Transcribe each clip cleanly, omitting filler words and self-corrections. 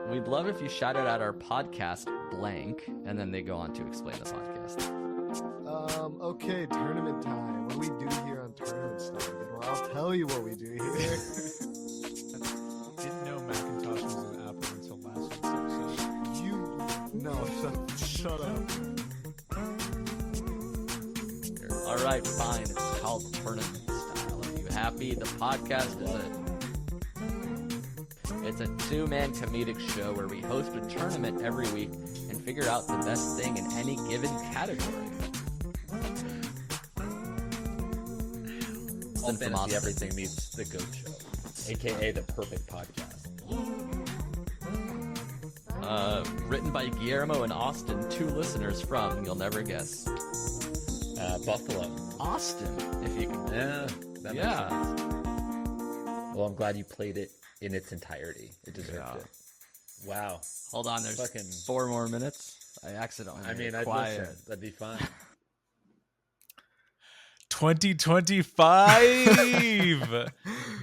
we'd love if you shouted out our podcast blank, and then they go on to explain the podcast. Okay, tournament time. What do we do here on tournament style? Well, I'll tell you what we do here. Didn't know Macintosh was an Apple until last week's episode. Shut up. All right, fine. It's called tournament style. Are you happy? The podcast it's a two-man comedic show where we host a tournament every week and figure out the best thing in any given category. All fantasy everything meets the GOAT Show, aka the perfect podcast. Written by Guillermo and Austin, two listeners from, you'll never guess, Buffalo. Austin, if you can. Yeah, that makes sense. Well, I'm glad you played it in its entirety. It deserved it. Wow. Hold on, there's 4 more minutes. I accidentally I'd quiet. listen. That'd be fine. 2025,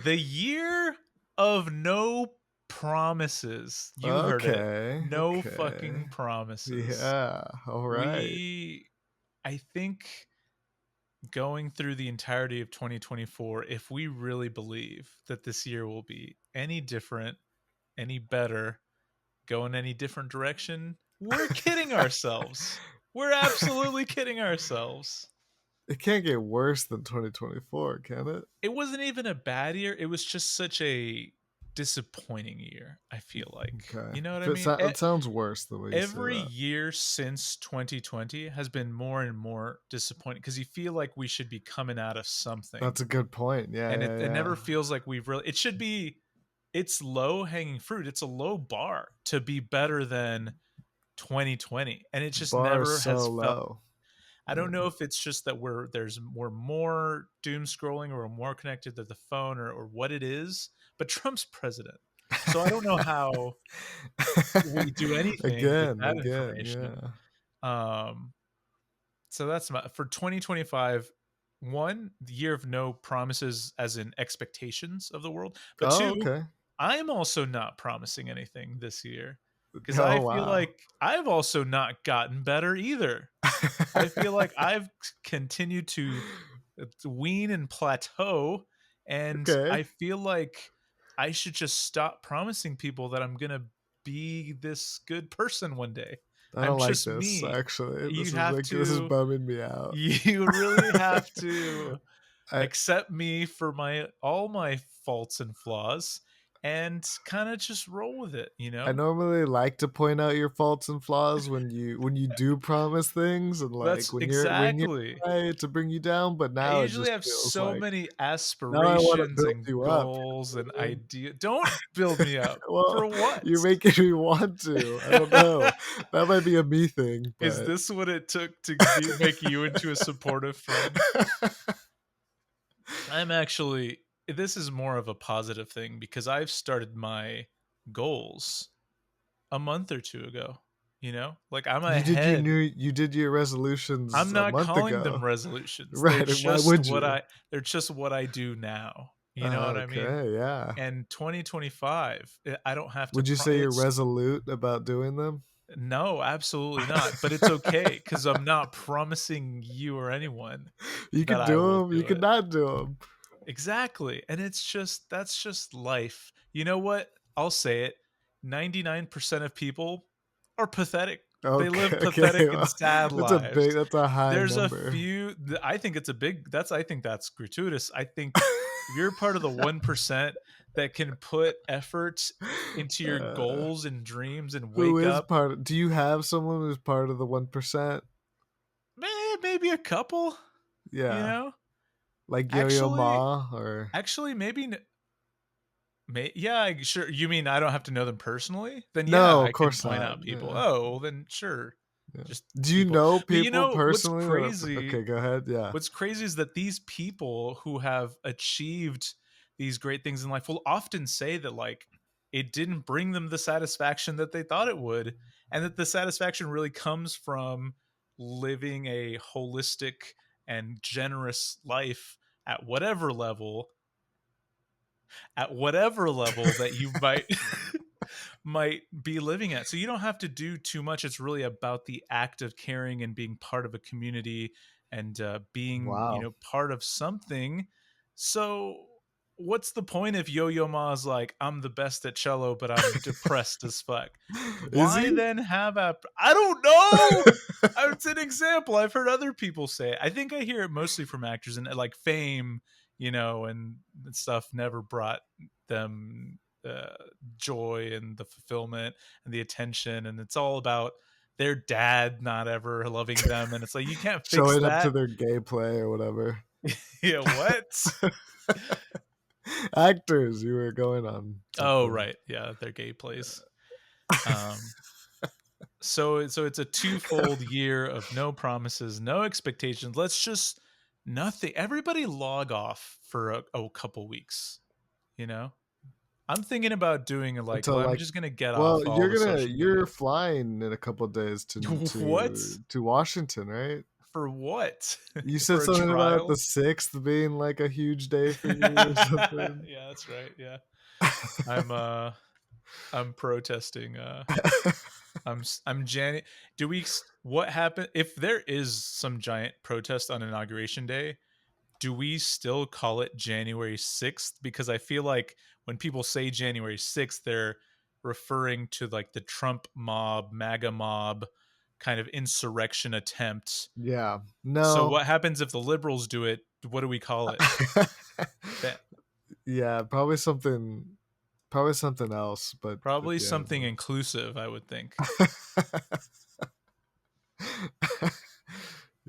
the year of no promises. You heard it. No fucking promises. Yeah, all right. I think going through the entirety of 2024, if we really believe that this year will be any different, any better, go in any different direction, we're kidding ourselves. We're absolutely kidding ourselves. It can't get worse than 2024, can it? It wasn't even a bad year. It was just such a disappointing year, I feel like. Okay. You know what I mean? It sounds worse the way you every say that. year since 2020 has been more and more disappointing because you feel like we should be coming out of something. That's a good point. Yeah. And it never feels like we've really, it should be, it's low hanging fruit. It's a low bar to be better than 2020. And it just never has low. felt. I don't know if it's just that we're more doom scrolling or we're more connected to the phone or what it is, but Trump's president. So I don't know how we do anything with that information. Yeah. So that's for 2025. 1, the year of no promises as in expectations of the world. But 2, I am also not promising anything this year. Because I feel like I've also not gotten better either. I feel like I've continued to wean and plateau. And I feel like I should just stop promising people that I'm going to be this good person one day. I don't like this, actually. This is bumming me out. You really have to accept me for all my faults and flaws. And kind of just roll with it, you know. I normally like to point out your faults and flaws when you do promise things, and like that's when exactly you're to bring you down. But now I usually have so many aspirations and goals and ideas. Don't build me up. For what? You're making me want to. I don't know. That might be a me thing. But... Is this what it took to make you into a supportive friend? This is more of a positive thing because I've started my goals a month or 2 ago. You know, like I'm ahead. You did your resolutions. I'm not calling them resolutions. Right? They're just what I do now. You know what I mean? Yeah. And 2025, I don't have to. Would you say you're resolute about doing them? No, absolutely not. But it's okay because I'm not promising you or anyone. You can do them. You can not do them. Exactly. And that's just life. You know what? I'll say it. 99% of people are pathetic. They live pathetic and sad lives. That's a high There's number. A few. I think it's a big. I think that's gratuitous. I think you're part of the 1% that can put effort into your goals and dreams and wake up. Do you have someone who's part of the 1%? Maybe a couple. Yeah. You know. Like Yo-Yo Ma, or actually maybe, yeah, sure. You mean I don't have to know them personally? Then no, I of course can point not. out people. Yeah. Oh, well, then sure. Yeah. Just do you know people personally? What's crazy? Okay, go ahead. Yeah. What's crazy is that these people who have achieved these great things in life will often say that like it didn't bring them the satisfaction that they thought it would, and that the satisfaction really comes from living a holistic and generous life at whatever level that you might be living at. So you don't have to do too much. It's really about the act of caring and being part of a community and being, part of something. So what's the point if Yo-Yo Ma's like, I'm the best at cello, but I'm depressed as fuck? Why then have I don't know. It's an example. I've heard other people say it. I think I hear it mostly from actors, and like fame, and stuff never brought them joy and the fulfillment and the attention, and it's all about their dad not ever loving them, and it's like you can't fix showing that. up to their gay play or whatever. Yeah, what? Actors, you were going on something. Oh right, yeah, their gay plays. So it's a twofold year of no promises, no expectations. Let's just nothing. Everybody log off for a couple weeks. I'm thinking about doing I'm just gonna get off. Well, you're flying in a couple of days to what? To Washington, right? For what? You said something about the 6th being like a huge day for you or something. Yeah, that's right. Yeah, I'm protesting. I'm Janet. What happened if there is some giant protest on Inauguration Day? Do we still call it January 6th? Because I feel like when people say January 6th, they're referring to like the Trump mob, MAGA mob kind of insurrection attempt. Yeah. No. So what happens if the liberals do it? What do we call it? Yeah, probably something else, but probably something inclusive, I would think.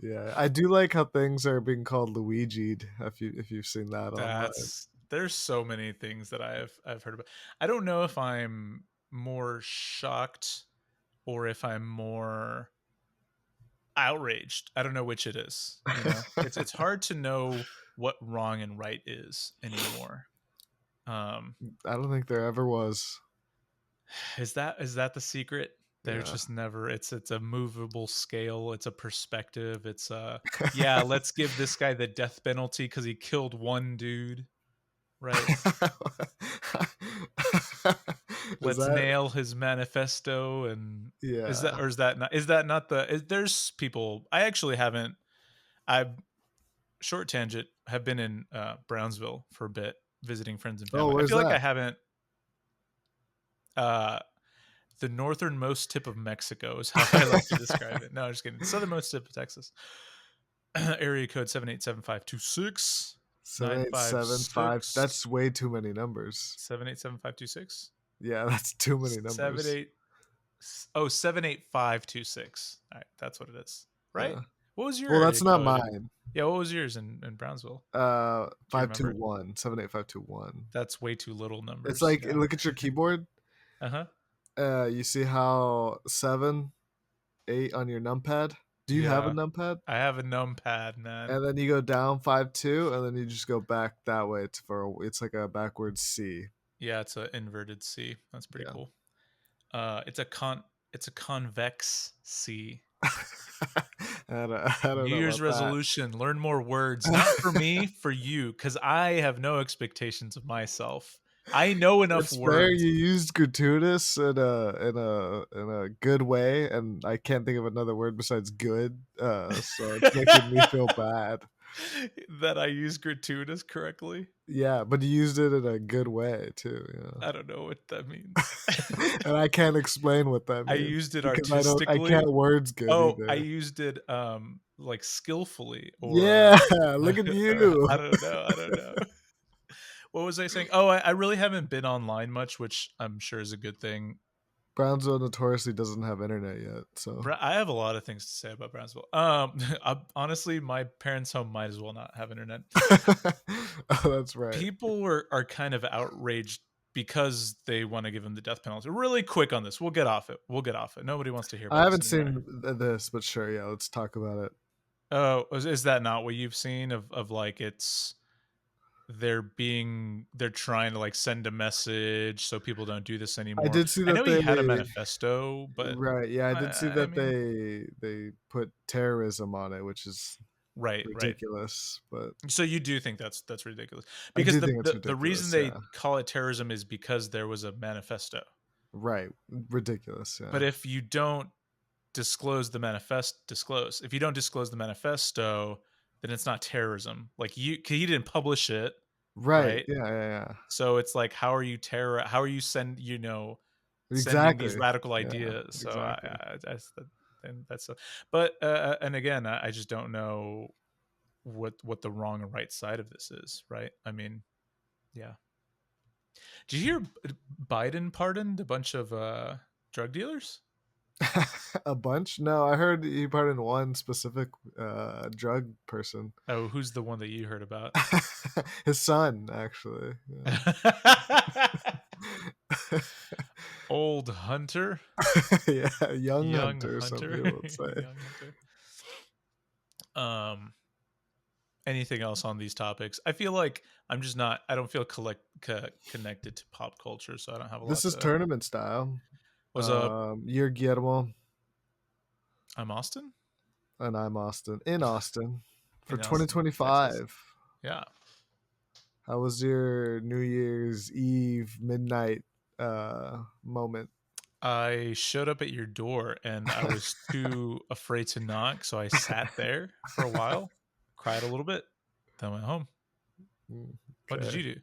Yeah, I do like how things are being called Luigi'd. If you've seen that online. There's so many things that I've heard about. I don't know if I'm more shocked or if I'm more outraged. I don't know which it is. It's hard to know what wrong and right is anymore. I don't think there ever was. Is that the secret? There's just never. It's a movable scale. It's a perspective. It's let's give this guy the death penalty because he killed one dude, right? Let's nail his manifesto. And is that not the? There's people. I actually haven't. Short tangent. Have been in Brownsville for a bit, visiting friends and family. I feel like I haven't. The northernmost tip of Mexico is how I like to describe it. No, I'm just kidding. Southernmost tip of Texas. Area code 787526. 7875. That's way too many numbers. 787526. Yeah, that's too many numbers. 78526. All right, that's what it is. Right? Yeah. What was your? Well, that's not mine. Yeah, what was yours in Brownsville? 521. 78521. That's way too little numbers. It's like look at your keyboard. You see how 7, 8 on your numpad? Do you have a numpad? I have a numpad, man. And then you go down 5, 2, and then you just go back that way it's like a backwards C. Yeah, it's an inverted C. That's pretty cool. It's a convex C. I don't New Year's resolution: learn more words. Not for me, for you, because I have no expectations of myself. I know enough words. Fair. You used gratuitous in a good way, and I can't think of another word besides good. So it's making me feel bad that I used gratuitous correctly. Yeah, but you used it in a good way too. I don't know what that means, and I can't explain what that means. I used it artistically. I can't words good. Either. I used it like skillfully. Or, look at you. I don't know. What was I saying? Oh, I really haven't been online much, which I'm sure is a good thing. Brownsville notoriously doesn't have internet yet, so I have a lot of things to say about Brownsville. Honestly, my parents' home might as well not have internet. Oh, that's right. People are kind of outraged because they want to give him the death penalty. Really quick on this. We'll get off it. Nobody wants to hear about it. I haven't seen this, but sure, yeah, let's talk about it. Oh, is that not what you've seen of like it's they're trying to like send a message so people don't do this anymore. I did see that. I know he had a manifesto, but right, yeah, I did see that they put terrorism on it, which is ridiculous. Right. But so you do think that's ridiculous because the reason they call it terrorism is because there was a manifesto. Right. Ridiculous. Yeah. But if you don't disclose the if you don't disclose the manifesto, then it's not terrorism. Like he didn't publish it, Right. right? Yeah. So it's like, how are you sending Exactly. these radical Yeah, ideas? So exactly. but and again, I just don't know what the wrong and right side of this is, right? I mean, yeah. Did you hear Biden pardoned a bunch of drug dealers? A bunch? No, I heard he pardoned one specific drug person. Oh, who's the one that you heard about? His son, actually. Yeah. Old Hunter. Yeah, young Hunter, some people would say. Young Hunter. Anything else on these topics? I feel like I don't feel connected to pop culture, so I don't have a lot. This is tournament style. What's up? You're Guillermo. I'm Austin. And I'm Austin. In Austin. For in 2025. Austin, yeah. How was your New Year's Eve midnight moment? I showed up at your door and I was too afraid to knock, so I sat there for a while, cried a little bit, then went home. Okay. What did you do?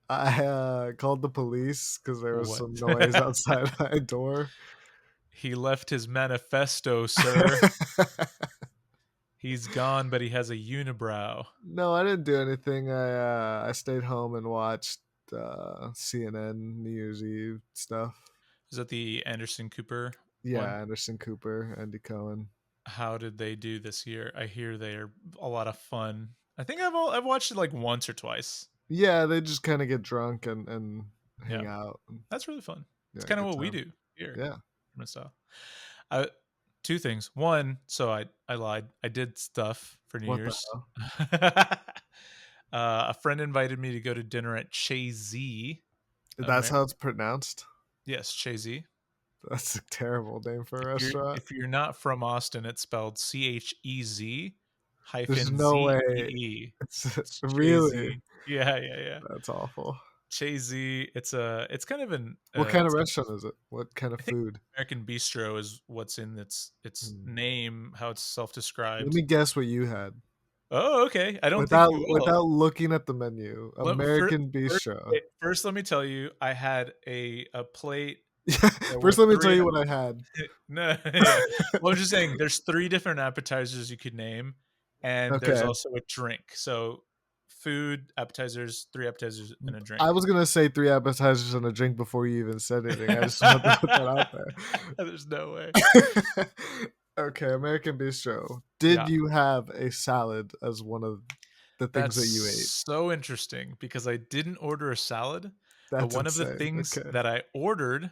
I called the police because there was some noise outside my door. He left his manifesto, sir. He's gone, but he has a unibrow. No, I didn't do anything. I stayed home and watched CNN New Year's Eve stuff. Is that the Anderson Cooper? Yeah, one? Anderson Cooper, Andy Cohen. How did they do this year? I hear they're a lot of fun. I think I've watched it like once or twice. Yeah, they just kind of get drunk and hang out. That's really fun. It's kind of what we do here. Yeah. So, two things. One, so I lied. I did stuff for New Year's. A friend invited me to go to dinner at Chazy. That's how it's pronounced? Yes, Chazy. That's a terrible name for a restaurant. If you're not from Austin, it's spelled CHEZ -. There's no way. It's really? Yeah. That's awful. Chazy. It's kind of an. What kind of restaurant is it? What kind of food? American Bistro is what's in its name, how it's self-described. Let me guess what you had. Oh, okay. I don't without think you will. Without looking at the menu. American Bistro. First, let me tell you, I had a plate. First, let me tell you what I had. No, yeah. Well, I'm just saying, there's 3 different appetizers you could name, and there's also a drink. So, food, appetizers, 3 appetizers, and a drink. I was gonna say 3 appetizers and a drink before you even said anything. I just wanted to put that out there. There's no way. Okay, American Bistro. Did you have a salad as one of the things that you ate? So interesting, because I didn't order a salad, but one of the things that I ordered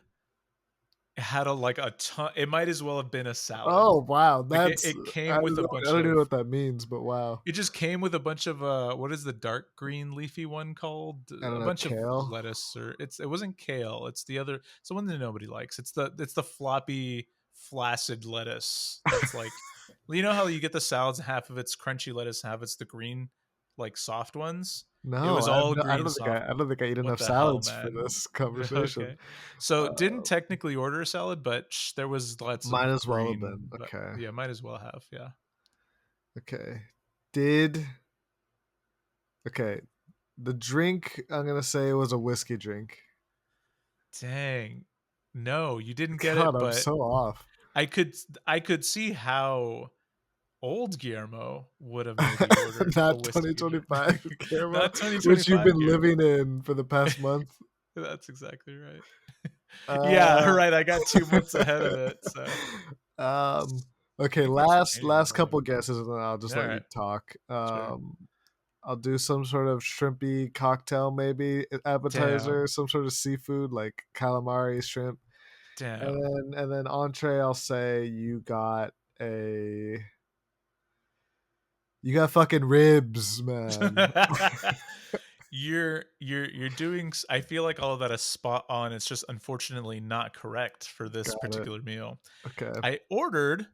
had a ton. It might as well have been a salad. Oh wow, that's it came with a bunch. I don't even know what that means, but wow. It just came with a bunch of what is the dark green leafy one called? I don't know, bunch kale? Of lettuce, or it wasn't kale. It's the other. It's the one that nobody likes. It's the floppy, flaccid lettuce. It's like, you know how you get the salads, half of it's crunchy lettuce, half it's the green, like soft ones. No, it was all green. I don't think I ate enough salads for this conversation. Okay. So didn't technically order a salad, but there was lots. Might of as well green, have been. Okay. Yeah, might as well have. Yeah. Okay. Okay. The drink, I'm gonna say, was a whiskey drink. Dang. No, you didn't get God, it. But I'm so off. I could see how old Guillermo would have maybe ordered not 2025 Guillermo, not 2025, which you've been Guillermo. living in for the past month. That's exactly right. Yeah, right. I got 2 months ahead of it. So okay, last couple guesses and then I'll just let you talk. Sure. I'll do some sort of shrimpy cocktail, maybe appetizer, some sort of seafood like calamari, shrimp. Damn. And then entree, I'll say you got fucking ribs, man. You're doing. I feel like all of that is spot on. It's just unfortunately not correct for this particular meal. Okay. I ordered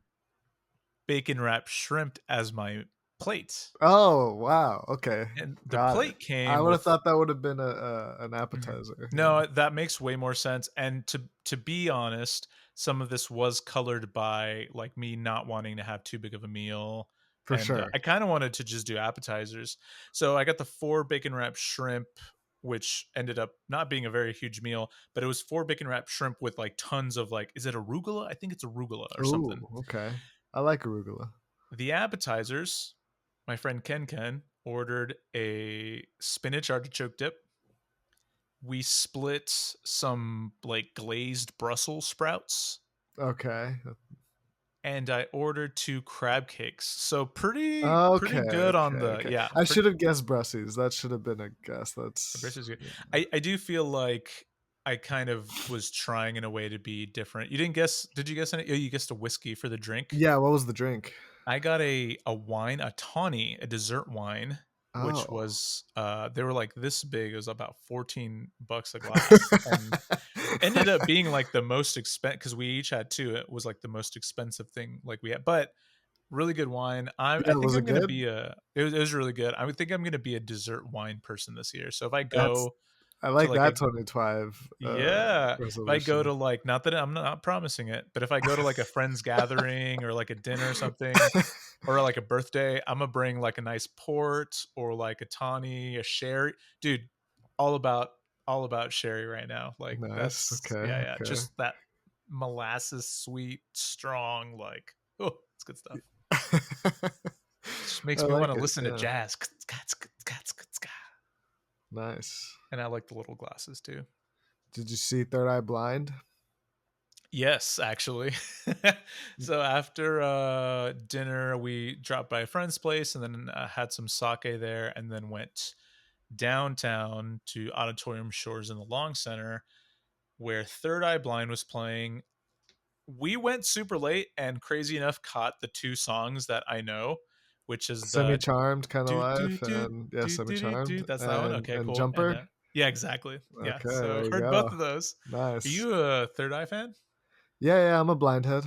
bacon wrapped shrimp as my plate. Oh wow, okay, And the got plate it. came I would have with thought that would have been an appetizer. no, that makes way more sense. And to be honest, some of this was colored by like me not wanting to have too big of a meal. For And sure. I kind of wanted to just do appetizers. So I got the 4 bacon wrapped shrimp, which ended up not being a very huge meal, but it was 4 bacon wrapped shrimp with like tons of like, is it arugula? I think it's arugula or something. Ooh, okay. I like arugula. The appetizers, my friend Ken ordered a spinach artichoke dip. We split some like glazed Brussels sprouts. Okay. And I ordered 2 crab cakes. So pretty good on the Okay. yeah. I should have guessed Brussels. That should have been a guess. Good. Yeah. I do feel like I kind of was trying in a way to be different. You didn't guess? Did you guess any? Oh, you guessed a whiskey for the drink. Yeah. What was the drink? I got a wine, a tawny, a dessert wine, which Oh. was they were like this big. It was about $14 a glass, and ended up being like the most expensive because we each had 2. It was like the most expensive thing like we had, but really good wine. I think Was I'm it gonna good? be it was really good. I would think I'm gonna be a dessert wine person this year. So if I That's go I to like like a that 25 yeah, if I go resolution. to like not that I'm not promising it, but if I go to like a friend's gathering or like a dinner or something or like a birthday, I'm gonna bring like a nice port or like a tawny, a sherry. Dude, all about sherry right now. Like Nice. that's Okay. yeah, Okay. just that molasses sweet, strong, like oh, it's good stuff. Just I makes me like want to it. listen to Yeah. jazz. Nice. And I like the little glasses too. Did you see Third Eye Blind? Yes, actually. So after dinner, we dropped by a friend's place and then had some sake there, and then went downtown to Auditorium Shores in the Long Center, where Third Eye Blind was playing. We went super late and crazy enough caught the 2 songs that I know, which is Semi the Charmed kind of do do life, do and yeah, do Semi do do do. Charmed That's that one. Okay, and cool. And Jumper. yeah, exactly. Yeah. Okay, So there you heard go. both of those. Nice. Are you a Third Eye fan? Yeah, I'm a blindhead.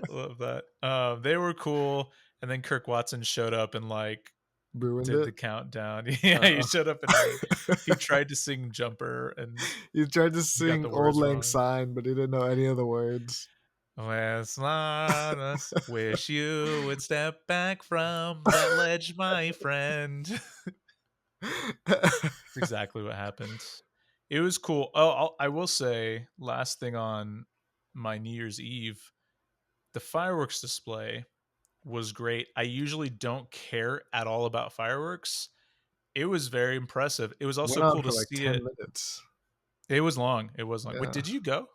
Love that. They were cool, and then Kirk Watson showed up and like Ruined did it. the countdown. Yeah, he showed up and like, he tried to sing Jumper and He tried to he got sing the Old words Lang wrong. Syne, but he didn't know any of the words. West Linus, wish you would step back from that ledge, my friend. That's exactly what happened. It was cool. Oh, I will say, last thing on my New Year's Eve, the fireworks display was great. I usually don't care at all about fireworks. It was very impressive. It was also Went on cool to for like see 10 it. minutes. It was long. It was long. Wait, Yeah. did you go?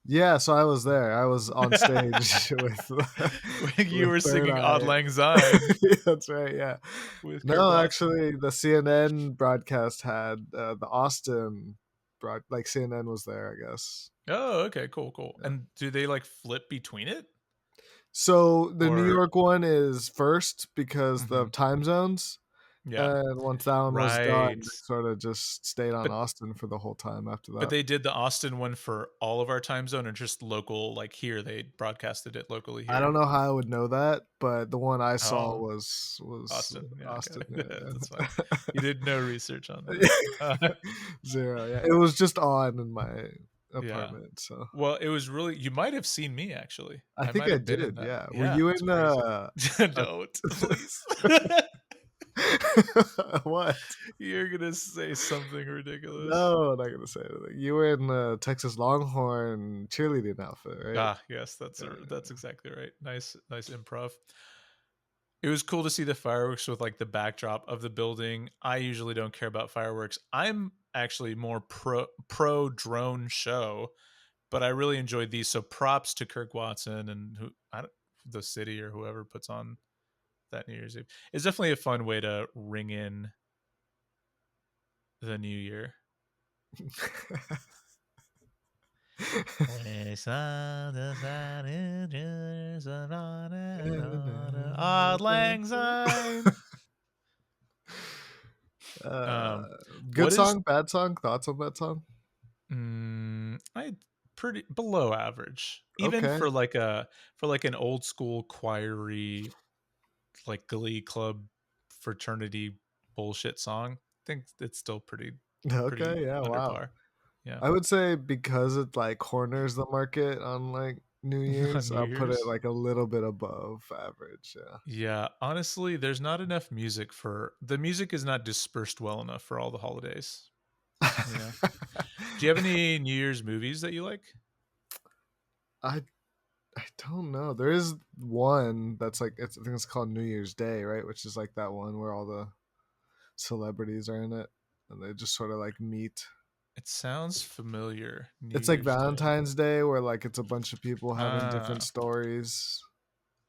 Yeah, so I was there. I was on stage with You were Third singing Eye. Auld Lang Syne. That's right, yeah. With No, actually, the CNN broadcast had the Austin like CNN was there, I guess. Oh, okay, cool. Yeah. And do they like flip between it? So the New York one is first because the time zones. Yeah. And once that one was done, Right. they sort of just stayed on But Austin for the whole time after that. but they did the Austin one for all of our time zone or just local, like here they broadcasted it locally here? I don't know how I would know that, but the one I saw Oh. was Austin. Yeah, Austin. okay. Yeah. That's fine. You did no research on that. 0. Yeah, it was just on in my apartment. So well, it was really. You might have seen me actually. I think might I have been in did. that. Yeah. Yeah, Were you it's in crazy. Don't please. What? You're gonna say something ridiculous. No, I'm not gonna say anything. You were in the Texas Longhorn cheerleading outfit, right? Ah, yes, that's exactly right. Nice improv. It was cool to see the fireworks with like the backdrop of the building. I usually don't care about fireworks. I'm actually more pro drone show, but I really enjoyed these. So props to Kirk Watson and the city or whoever puts on that New Year's Eve. It's definitely a fun way to ring in the new year. Auld Lang Syne. Good song, bad song. Thoughts on that song? I pretty below average, even for like an old school choiry like Glee Club fraternity bullshit song, I think it's still pretty Okay, yeah, under wow. par. Yeah. I would say because it like corners the market on like New Year's, New I'll put it Year's? like a little bit above average. Yeah. Yeah, honestly, there's not enough music the music is not dispersed well enough for all the holidays. You know. Do you have any New Year's movies that you like? I don't know. There is one that's like I think it's called New Year's Day, right? Which is like that one where all the celebrities are in it and they just sort of like meet. It sounds familiar. New It's like Year's Day. Valentine's Day where like it's a bunch of people having different Ah, stories.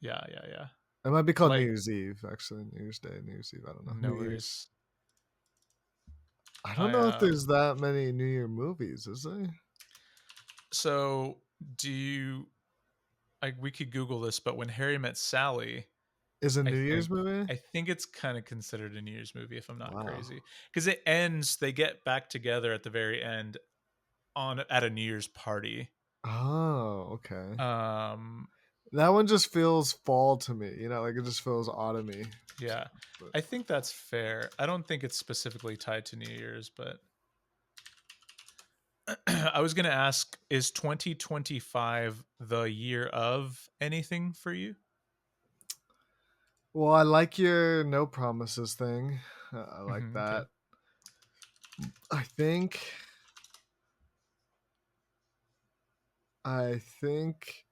yeah. It might be called New Like, Year's Eve, actually. New Year's Day, New Year's Eve. I don't know. no New Year's. worries. I don't I know if there's that many New Year movies, is there? So do you like we could Google this, but When Harry Met Sally, Is a I New Year's think movie? I think it's kind of considered a New Year's movie if I'm not Wow. crazy. Because it ends, they get back together at the very end at a New Year's party. Oh, okay. Um That one just feels fall to me, you know, like it just feels autumny. yeah. But I think that's fair. I don't think it's specifically tied to New Year's, but I was going to ask, is 2025 the year of anything for you? well, I like your no promises thing. I like that. Okay. I think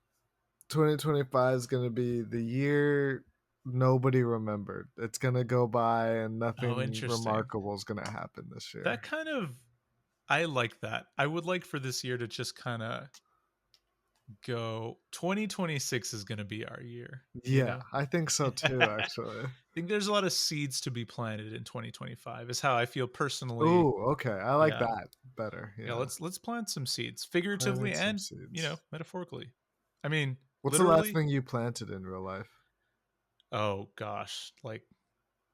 2025 is going to be the year nobody remembered. It's going to go by and Oh, nothing interesting. remarkable is going to happen this year. That kind of, I like that. I would like for this year to just kind of go 2026 is going to be our year. Yeah, You know? I think so too, actually. I think there's a lot of seeds to be planted in 2025 is how I feel personally. Oh, okay. I like Yeah. that better. Yeah, Yeah. let's plant some seeds figuratively Planting some and, seeds. metaphorically. I mean, What's the last literally. thing you planted in real life? Oh gosh, like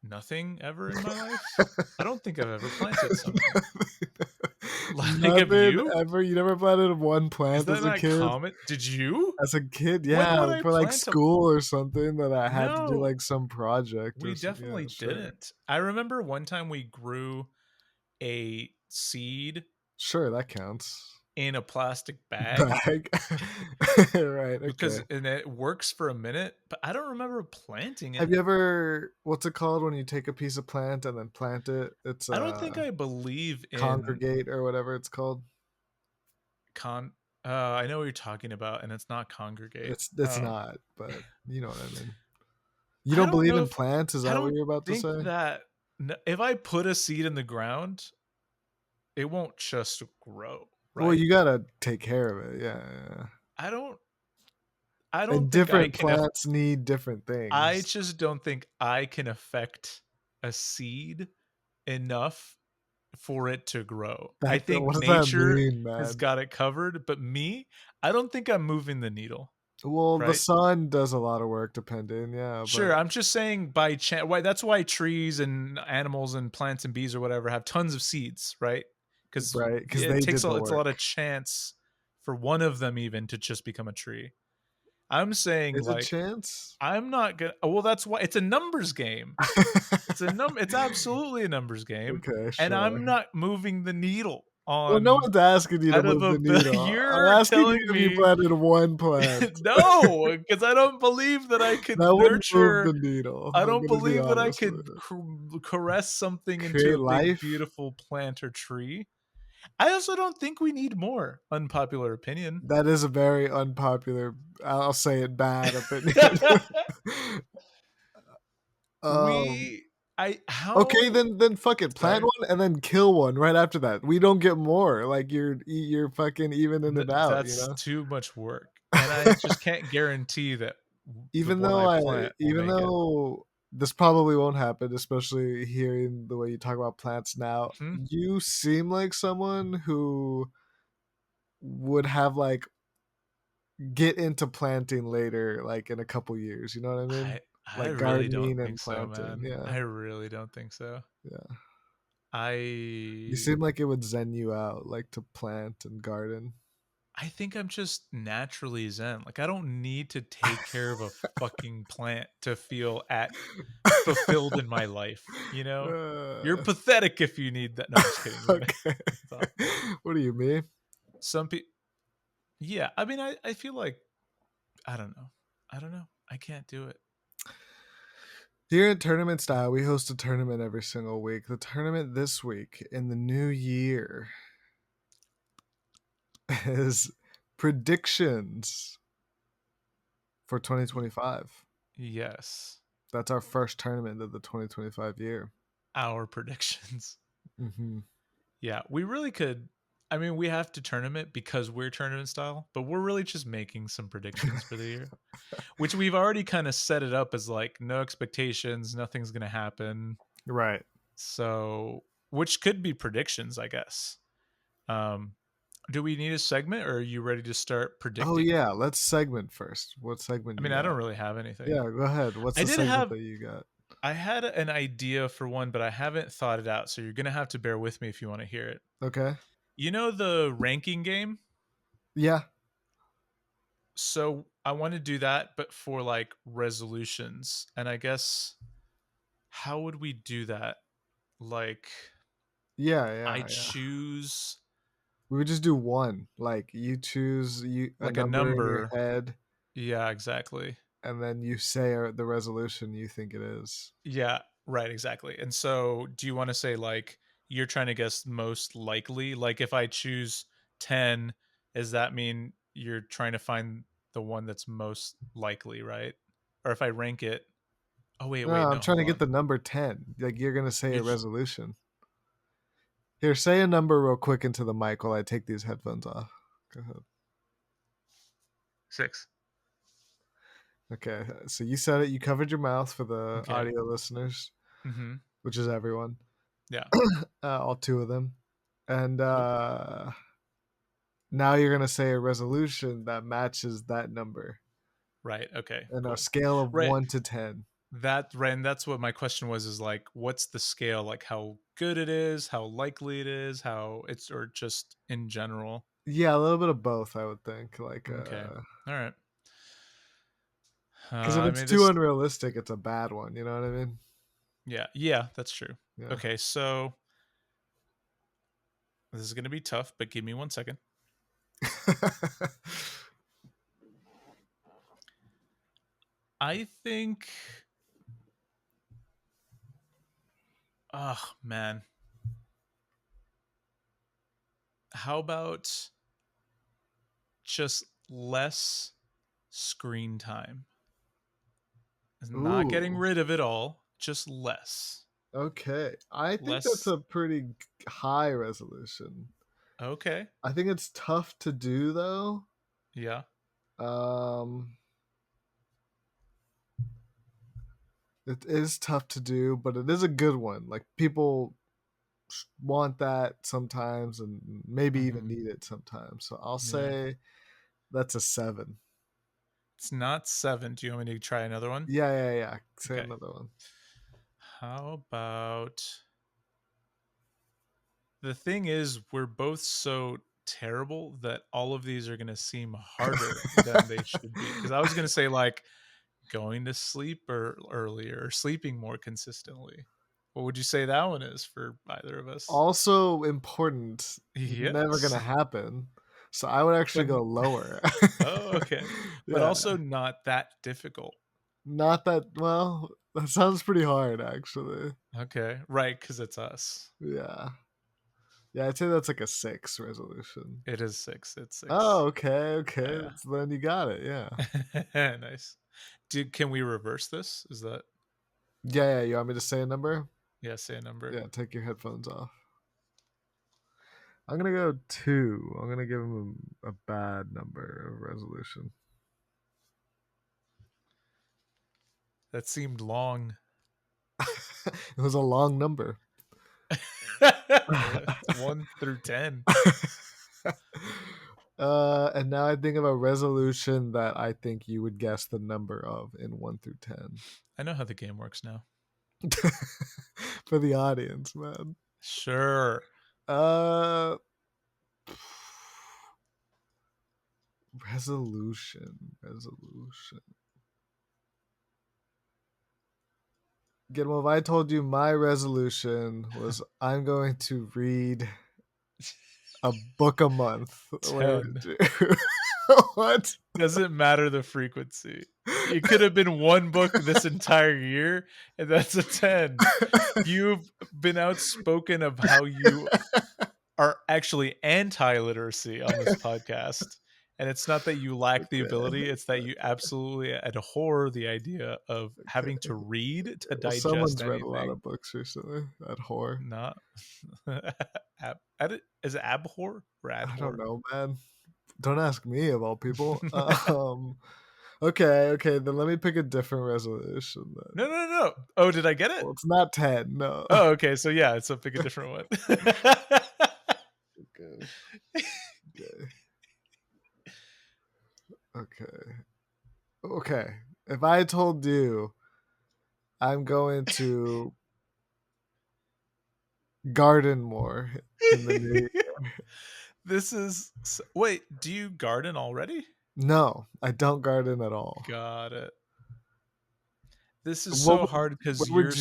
nothing ever in my life. I don't think I've ever planted something. Like, have Nothing you? ever. You never planted one Is plant that as a not kid? common? Did you? As a kid, When would yeah, I for like plant a? school or something that I had to do No, like some project we or something. Yeah, definitely sure. didn't. I remember one time we grew a seed Sure, that counts. in a plastic bag Bag. Right, okay. and it works for a minute, but I don't remember planting Have it. you ever what's it called when you take a piece of plant and then plant it? It's I don't think I believe in congregate or whatever it's called. I know what you're talking about, and it's not congregate. It's not, but you know what I mean. You I don't don't believe know in if plants? Is I that what don't you're about to think say? that if I put a seed in the ground, it won't just grow, Well, right? you gotta take care of it. Yeah, yeah. I don't I And don't think I different can plants need different I things. just don't think I can affect a seed enough for it to grow. I think What does that nature mean, has man? got it covered, but me, I don't think I'm moving the needle, Well, the right? sun does a lot of work depending, yeah, but Sure, I'm just saying by chance. Why that's why trees and animals and plants and bees or whatever have tons of seeds, right? Because right, because it they takes did the it's a lot of work. chance for one of them even to just become a tree. I'm saying Is it like chance? I'm not gonna. Well, that's why it's a numbers game. It's absolutely a numbers game, Okay, and sure. I'm not moving the needle Well, no on one's asking you to out of move a. the needle. I'm You're asking you telling if you me planted one plant. no, because I don't believe that I could That wouldn't move nurture. the needle. I I'm don't gonna be believe that I honest could with you. caress something into Create a big, life? beautiful plant or tree. I also don't think we need more. Unpopular opinion. That is a very unpopular, I'll say it, bad opinion. um, we, I, okay, how, then fuck it. Plant sorry, one and then kill one right after that. We don't get more. Like you're fucking evening it out, you that's know? too much work. And I just can't guarantee that the one I plant will Even make it. though this probably won't happen, especially hearing the way you talk about plants now, Hmm? you seem like someone who would have like get into planting later, like in a couple years. You know what I mean? I Like really don't gardening and think so, planting. man. Yeah, I really don't think so. yeah. You I seem like it would zen you out, like to plant and garden. I think I'm just naturally zen. Like, I don't need to take care of a fucking plant to feel fulfilled in my life. You know, you're pathetic if you need that. No, I'm just kidding. Okay. What do you mean? Some people, yeah. I mean, I feel like, I don't know. I can't do it. Here at Tournament Style, we host a tournament every single week. The tournament this week in the new year is predictions for 2025. Yes. That's our first tournament of the 2025 year. Our predictions. Mm-hmm. Yeah, we really could. I mean, we have to tournament because we're tournament style, but we're really just making some predictions for the year, which we've already kind of set it up as like no expectations, nothing's going to happen. Right. So, which could be predictions, I guess. Do we need a segment, or are you ready to start predicting? Oh yeah, let's segment first. What segment? I mean, I don't really have anything. Yeah, go ahead. What's the segment that you got? I had an idea for one, but I haven't thought it out. So you're going to have to bear with me if you want to hear it. Okay. You know the ranking game? Yeah. So I want to do that, but for like resolutions. And I guess, how would we do that? Like, I choose. We would just do one. Like you choose a number in your head. Yeah, exactly. And then you say the resolution you think it is. Yeah, right, exactly. And so do you want to say like you're trying to guess most likely? Like if I choose 10, does that mean you're trying to find the one that's most likely, right? Or if I rank it. Oh, wait, no, I'm trying to get the number 10. Like you're going to say a resolution. Here, say a number real quick into the mic while I take these headphones off. Go ahead. 6. Okay, so you said it. You covered your mouth for the audio listeners, which is everyone. Yeah. All 2 of them. And now you're going to say a resolution that matches that number. Right, okay. And a scale of 1 to 10. And that's what my question was, is like, what's the scale? Like how good it is, how likely it is, how it's, or just in general? Yeah, a little bit of both, I would think. Like, okay. All right. Because if it's too unrealistic, it's a bad one. You know what I mean? Yeah, that's true. Yeah. Okay, so this is going to be tough, but give me 1 second. I think... Oh, man. How about just less screen time? Not getting rid of it all, just less. Okay. I think that's a pretty high resolution. Okay. I think it's tough to do, though. Yeah. It is tough to do, but it is a good one. Like, people want that sometimes and maybe even need it sometimes. So I'll say that's a 7. It's not 7. Do you want me to try another one? Yeah. Say another one. How about... The thing is, we're both so terrible that all of these are going to seem harder than they should be. Because I was going to say, like, going to sleep earlier or sleeping more consistently. What would you say that one is for either of us? Also important. Yes. Never going to happen. So I would actually go lower. Oh, okay. But also not that difficult. Not that, well, that sounds pretty hard, actually. Okay. Right, because it's us. Yeah. Yeah, I'd say that's like a 6 resolution. It is 6. It's 6. Oh, okay. Yeah. So then you got it, yeah. Nice. Can we reverse this? Is that... Yeah, you want me to say a number? Yeah, say a number. Yeah, take your headphones off. I'm going to go 2. I'm going to give him a bad number of resolution. That seemed long. It was a long number. 1 through 10. And now I think of a resolution that I think you would guess the number of in 1 through 10. I know how the game works now. For the audience, man. Sure. Resolution. Guillermo, if I told you my resolution was I'm going to read a book a month. 10. What? Doesn't matter the frequency. It could have been one book this entire year, and that's a 10. You've been outspoken of how you are actually anti-literacy on this podcast. And it's not that you lack the ability, it's that you absolutely abhor the idea of having to read to digest Someone's anything. read a lot of books recently. Abhor. Not is it abhor or adhor? I don't know, man. Don't ask me of all people. Okay, then let me pick a different resolution then. No. Oh, did I get it? Well, it's not 10, no. Oh, okay, so yeah, so pick a different one. Okay. If I told you I'm going to garden more in the new year. Wait, do you garden already? No, I don't garden at all. Got it. This is so hard because you're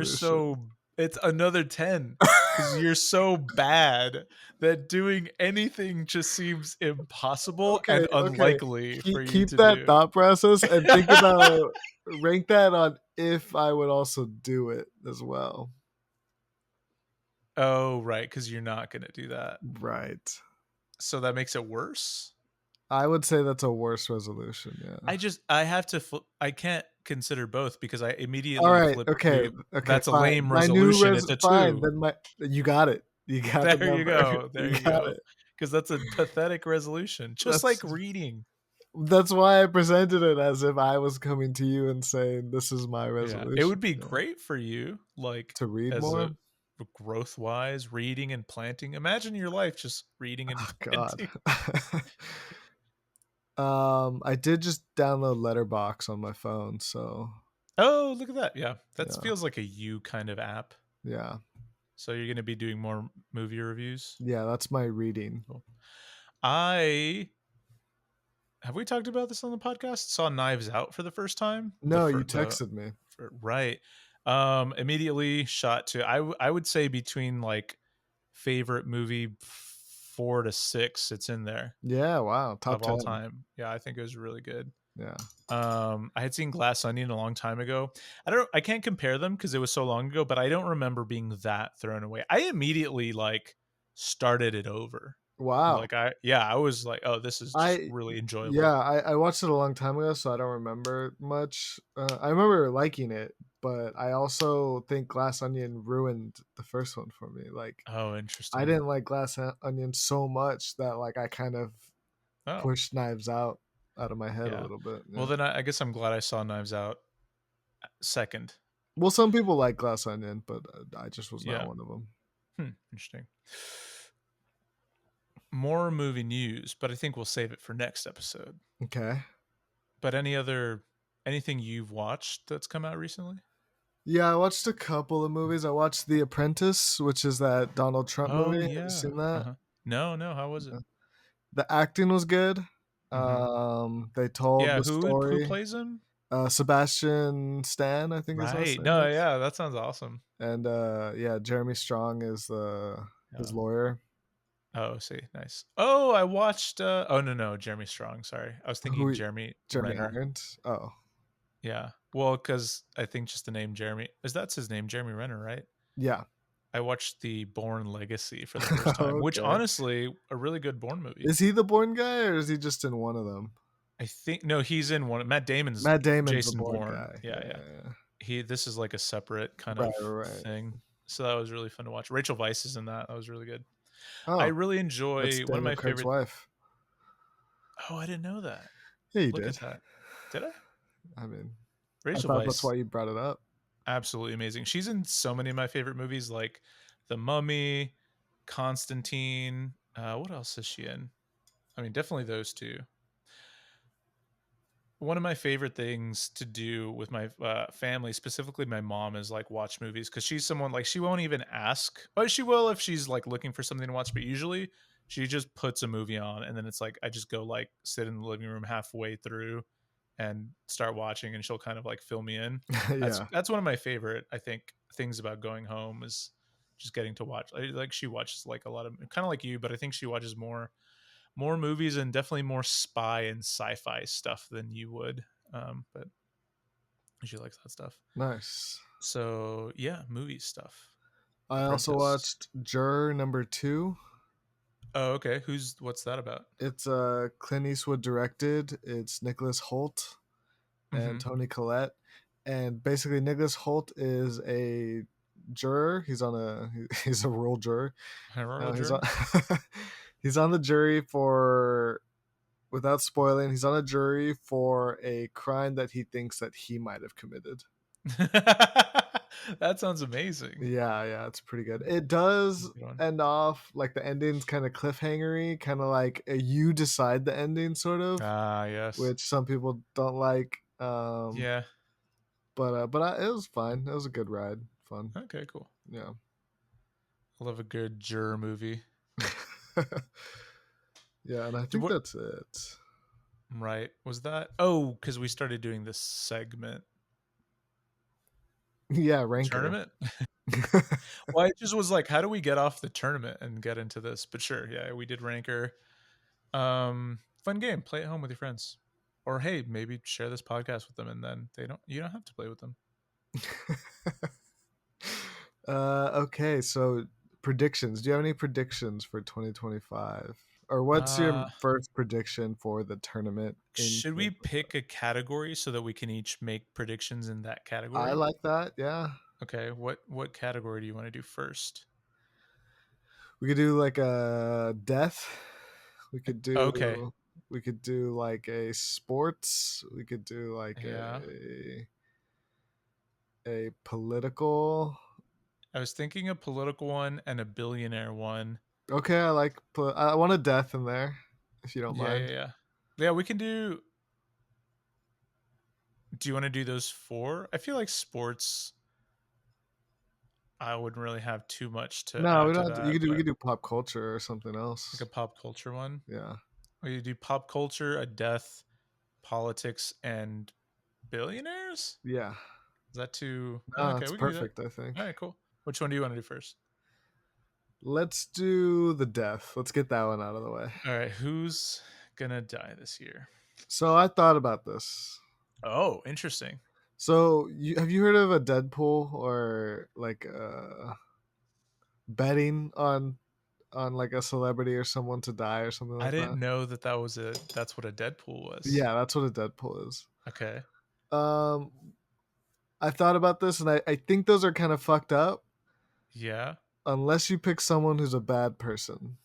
so it's another 10 because you're so bad that doing anything just seems impossible and unlikely for you to do. Keep that thought process and think about rank that on if I would also do it as well. Oh, right, because you're not going to do that. Right. So that makes it worse? I would say that's a worse resolution, yeah. I can't consider both because I immediately flip. Okay, that's fine. A lame resolution. It's a 2. Fine, then you got it. You got there the you go. There you go. It. Because that's a pathetic resolution. Just like reading. That's why I presented it as if I was coming to you and saying, this is my resolution. Yeah. It would be great for you, like to read more. Growth wise, reading and planting. Imagine your life just reading and planting. God. I did just download Letterboxd on my phone, so. Oh, look at that! Yeah, that feels like a you kind of app. Yeah. So you're going to be doing more movie reviews. Yeah, that's my reading. Cool. Have we talked about this on the podcast? Saw Knives Out for the first time. No, you texted me. Right. Immediately shot to. I would say between like favorite movie 4 to 6, it's in there. Yeah, wow, top of 10 all time. Yeah, I think it was really good. Yeah. I had seen Glass Onion a long time ago. I can't compare them because it was so long ago, but I don't remember being that thrown away. I immediately like started it over. Wow. Like I was like, oh, this is just really enjoyable. Yeah, I watched it a long time ago, so I don't remember much. I remember liking it, but I also think Glass Onion ruined the first one for me. Like, oh, interesting. I didn't like Glass Onion so much that like I kind of pushed Knives Out of my head a little bit. Yeah. Well, then I guess I'm glad I saw Knives Out second. Well, some people like Glass Onion, but I just was not one of them. Interesting. More movie news, but I think we'll save it for next episode. Okay. But anything you've watched that's come out recently? Yeah, I watched a couple of movies. I watched The Apprentice, which is that Donald Trump movie. Yeah. Have you seen that? Uh-huh. No. How was it? The acting was good. Mm-hmm. They told the story. Who plays him? Sebastian Stan, I think. Right. No, yeah, that sounds awesome. And Jeremy Strong is his lawyer. Oh, see, nice. Oh, I watched. No, Jeremy Strong. Sorry, I was thinking Jeremy Renner. Oh, yeah. Well, because I think just the name Jeremy that's his name, Jeremy Renner, right? Yeah. I watched the Bourne Legacy for the first time, which honestly, a really good Bourne movie. Is he the Bourne guy, or is he just in one of them? I think no, he's in one. Matt Damon's Jason Bourne. Guy. Yeah. This is like a separate kind of thing. So that was really fun to watch. Rachel Weisz is in that. That was really good. Oh, I really enjoy one of my favorite. Wife. Oh, I didn't know that. Yeah, you Look did. At that. Did I? I mean, Rachel I thought Weisz, that's why you brought it up. Absolutely amazing. She's in so many of my favorite movies, like The Mummy, Constantine. What else is she in? I mean, definitely those two. One of my favorite things to do with my family, specifically my mom, is like watch movies, because she's someone like she won't even ask. But she will if she's like looking for something to watch. But usually She just puts a movie on, and then it's like I just go like sit in the living room halfway through and start watching, and she'll kind of like fill me in. Yeah. That's one of my favorite, I think, things about going home is just getting to watch. Like she watches like a lot of, kind of like you, but I think she watches more movies and definitely more spy and sci-fi stuff than you would. But she likes that stuff. Nice. So yeah, movie stuff. I also watched Juror #2. Oh, okay. What's that about? It's Clint Eastwood directed. It's Nicholas Hoult and Toni Collette. And basically Nicholas Hoult is a juror. He's a rural juror. He's on the jury for, without spoiling, he's on a jury for a crime that he thinks that he might have committed. That sounds amazing. Yeah, it's pretty good. It does end off like the ending's kind of cliffhangery, kind of like you decide the ending, sort of. Yes. Which some people don't like. Yeah. But it was fine. It was a good ride. Fun. Okay, cool. Yeah. I love a good juror movie. Yeah, and I think that's it. Right. Was that? Oh, because we started doing this segment. Yeah, ranker. Tournament? Well, I just was like, how do we get off the tournament and get into this? But sure, yeah, we did ranker. Fun game. Play at home with your friends. Or hey, maybe share this podcast with them and then you don't have to play with them. Okay, so predictions. Do you have any predictions for 2025? Or what's your first prediction for the tournament? Should we pick a category so that we can each make predictions in that category? I like that, yeah. Okay, what category do you want to do first? We could do like a death. We could do We could do like a sports. We could do like a political. I was thinking a political one and a billionaire one. Okay, I want a death in there, if you don't mind. Yeah, we can do. Do you want to do those 4? I feel like sports. I wouldn't really have too much to. No, we don't. We could do pop culture or something else. Like a pop culture one. Yeah. Or you do pop culture, a death, politics, and billionaires. Yeah. Is that too? No, okay, that's perfect. I think. All right, cool. Which one do you want to do first? Let's do the death. Let's get that one out of the way. All right, who's gonna die this year? So I thought about this. Oh, interesting. So have you heard of a Deadpool or like betting on like a celebrity or someone to die or something like that? I didn't know that's what a Deadpool was. Yeah, that's what a Deadpool is. Okay. I thought about this and I think those are kind of fucked up. Yeah. Unless you pick someone who's a bad person.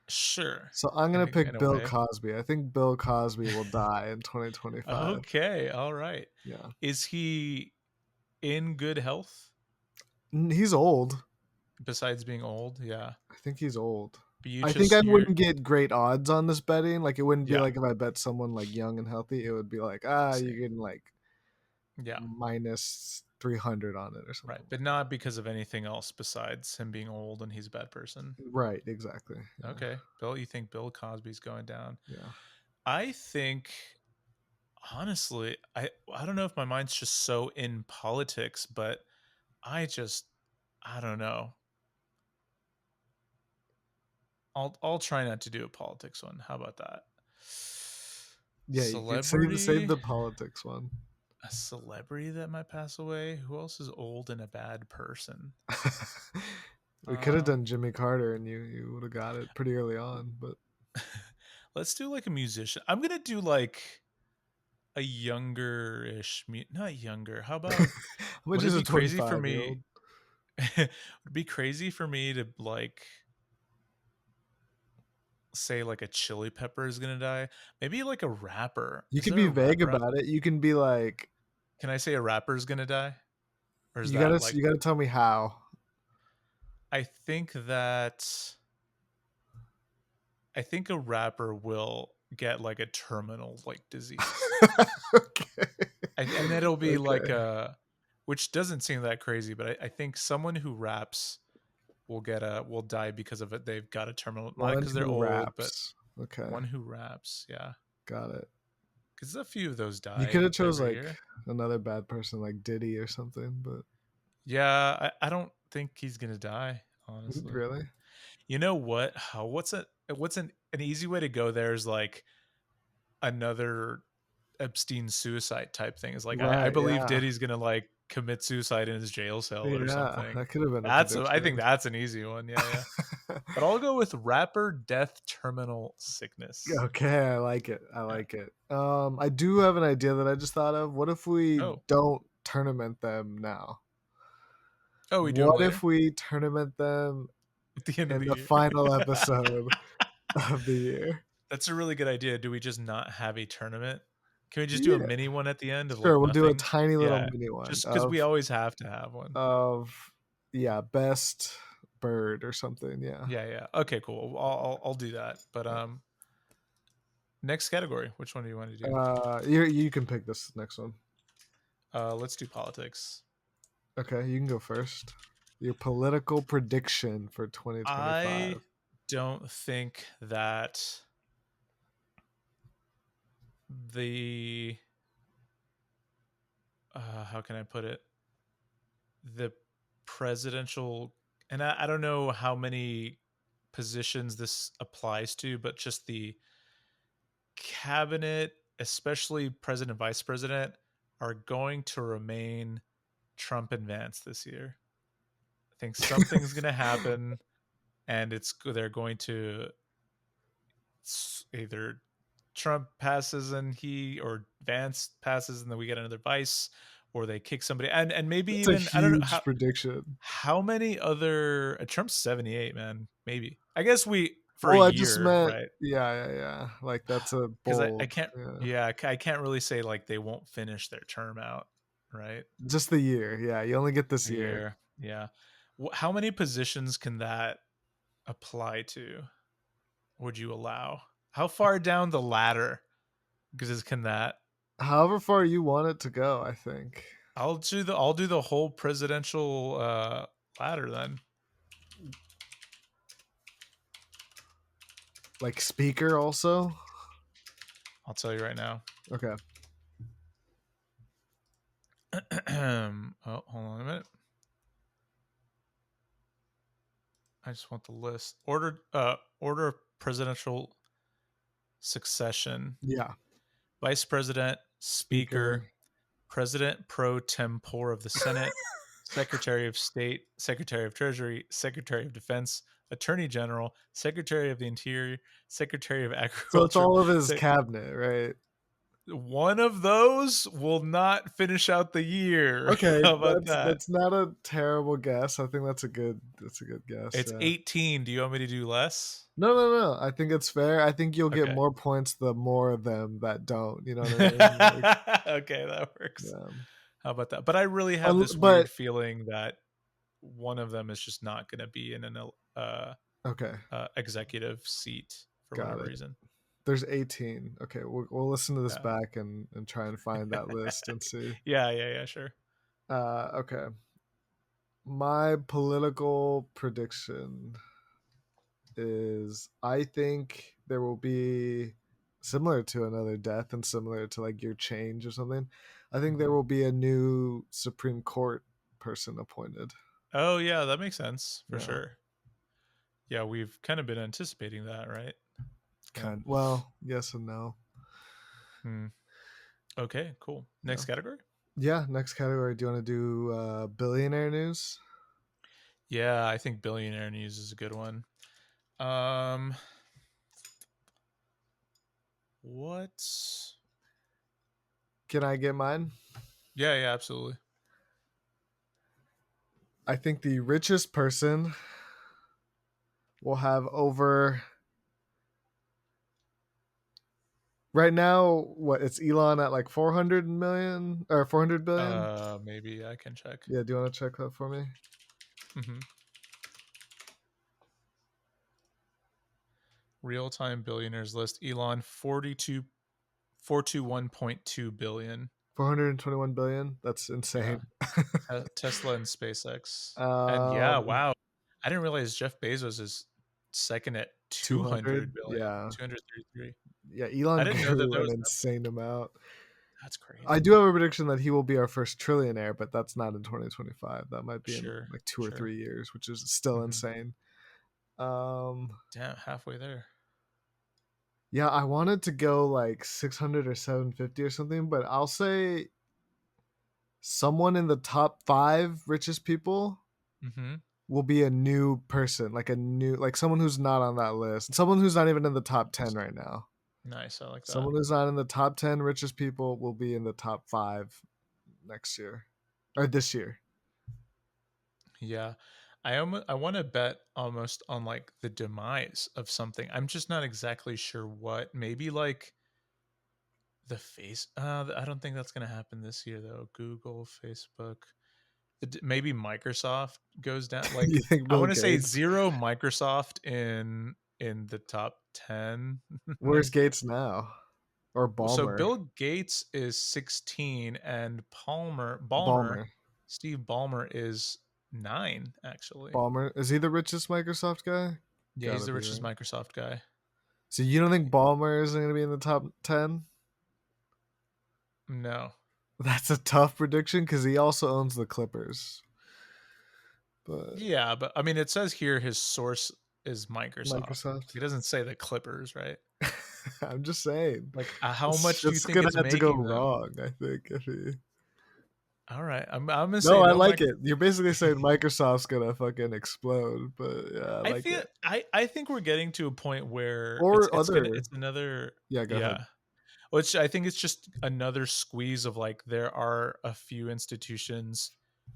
Sure. So I'm going to pick Bill Cosby. I think Bill Cosby will die in 2025. Okay. All right. Yeah. Is he in good health? He's old. Besides being old? Yeah. I think he's old. I think I wouldn't get great odds on this betting. Like it wouldn't be like if I bet someone like young and healthy, it would be like, you're getting like minus 300 on it or something. Right. But not because of anything else besides him being old and he's a bad person. Right. Exactly. Yeah. Okay. Bill, you think Bill Cosby's going down? Yeah. I think, honestly, I don't know if my mind's just so in politics, but I don't know. I'll try not to do a politics one. How about that? Yeah, celebrity? You can save the politics one. A celebrity that might pass away? Who else is old and a bad person? We could have done Jimmy Carter and you would have got it pretty early on, but let's do like a musician. I'm gonna do like a younger-ish, not younger. How about would it be crazy for me? It'd be crazy for me to like say like a Chili Pepper is gonna die. Maybe like a rapper. You can be vague about it. You can be like, can I say a rapper is gonna die? Or is you gotta tell me how. I think a rapper will get like a terminal like disease. Okay. And it'll be like which doesn't seem that crazy, but I think someone who raps will die because of it. They've got a terminal, not One because they're who old, raps. but Okay. one who raps. Yeah, Got it. because a few of those die. You could have chose every like year. another bad person like Diddy or something, but Yeah, I don't think he's gonna die. Honestly, really, you know what? What's an easy way to go there is like another Epstein suicide type thing. Is like I right? believe Yeah, Diddy's gonna like commit suicide in his jail cell or yeah, something. that could have been a I think prediction. that's an easy one. Yeah. But I'll go with rapper death terminal sickness. Okay, I like it. I like it. I do have an idea that I just thought of. What if we Oh. don't tournament them now? Oh, we do them What later? if we tournament them At the end of in the the year. final episode of the year? That's a really good idea. Do we just not have a tournament? Can we just do a Yeah, mini one at the end of sure. like We'll do a nothing? tiny little Yeah. mini one Just because we always have to have one. of yeah, best bird or something. Yeah. Yeah. Okay, cool. I'll do that. But next category. Which one do you want to do? You can pick this next one. Let's do politics. Okay, you can go first. Your political prediction for 2025. I don't think that the how can I put it? The presidential, and I don't know how many positions this applies to, but just the cabinet, especially president, vice president, are going to remain Trump and Vance this year. I think something's going to happen, and they're going to either Trump passes and or Vance passes and then we get another vice, or they kick somebody, and maybe That's even a I don't know huge prediction. how many other Trump's 78, man. Maybe I guess for I a just year, meant right? Yeah. Like that's a Because bold. I can't. Yeah, I can't really say like they won't finish their term out, right? Just the year. Yeah, you only get this year. Yeah. How many positions can that apply to? Would you allow? How far down the ladder? Because can that? However far you want it to go, I think. I'll do the whole presidential ladder then. Like speaker also? I'll tell you right now. Okay. Oh, hold on a minute. I just want the list. Order of presidential succession. Yeah. Vice President, Speaker, President pro tempore of the Senate, Secretary of State, Secretary of Treasury, Secretary of Defense, Attorney General, Secretary of the Interior, Secretary of Agriculture. So it's all of his cabinet, right? One of those will not finish out the year. Okay, how about that? That's not a terrible guess. I think that's a good guess. It's 18. Do you want me to do less? No. I think it's fair. I think you'll get more points the more of them that don't. You know what I mean? Like, okay, that works. Yeah. How about that? But I really have this weird feeling that one of them is just not going to be in an executive seat for whatever reason. There's 18. Okay, we'll listen to this back and try and find that list and see. Yeah, sure. Okay. My political prediction is I think there will be, similar to another death and similar to like your change or something, I think there will be a new Supreme Court person appointed. Oh yeah, that makes sense for sure. Yeah, we've kind of been anticipating that, right? Well, yes and no. Okay, cool. Next category? Yeah, next category. Do you want to do billionaire news? Yeah, I think billionaire news is a good one. What? Can I get mine? Yeah, absolutely. I think the richest person will have over... Right now, it's Elon at like 400 million or 400 billion? Maybe I can check. Yeah, do you want to check that for me? Mm-hmm. Real-time billionaires list. Elon 421.2 billion. 421 billion? That's insane. Yeah. Tesla and SpaceX. And wow. I didn't realize Jeff Bezos is second at 200. 200 billion. Yeah. 233. Yeah, I Elon didn't know that grew there an was insane amount. That's crazy. I do have a prediction that he will be our first trillionaire, but that's not in 2025. That might be in like 2 or 3 years, which is still insane. Damn, halfway there. Yeah, I wanted to go like 600 or 750 or something, but I'll say someone in the top 5 richest people will be a new person, like someone who's not on that list, someone who's not even in the top 10 right now. Nice, I like that. Someone who's not in the top 10 richest people will be in the top 5 next year or this year. Yeah. I want to bet almost on like the demise of something. I'm just not exactly sure what. Maybe like the face. I don't think that's going to happen this year though. Google, Facebook. Maybe Microsoft goes down. Like You think I Bill want to say Gates? 0 Microsoft in the top 10. Where's Gates now? Or Ballmer? So Bill Gates is 16 and Ballmer, Steve Ballmer is 9 actually. Ballmer, is he the richest Microsoft guy? Yeah, he's the richest Microsoft guy. So you don't think Ballmer is going to be in the top 10? No. That's a tough prediction because he also owns the Clippers. But yeah, but I mean, it says here his source is Microsoft. He doesn't say the Clippers, right? I'm just saying. Like, how much do you think it's it's gonna have to making? go wrong, I think. If he... All right, I'm gonna say no. I like it. You're basically saying Microsoft's gonna fucking explode, but yeah, I like it. I think we're getting to a point where it's another. Yeah, go ahead. Which I think it's just another squeeze of like there are a few institutions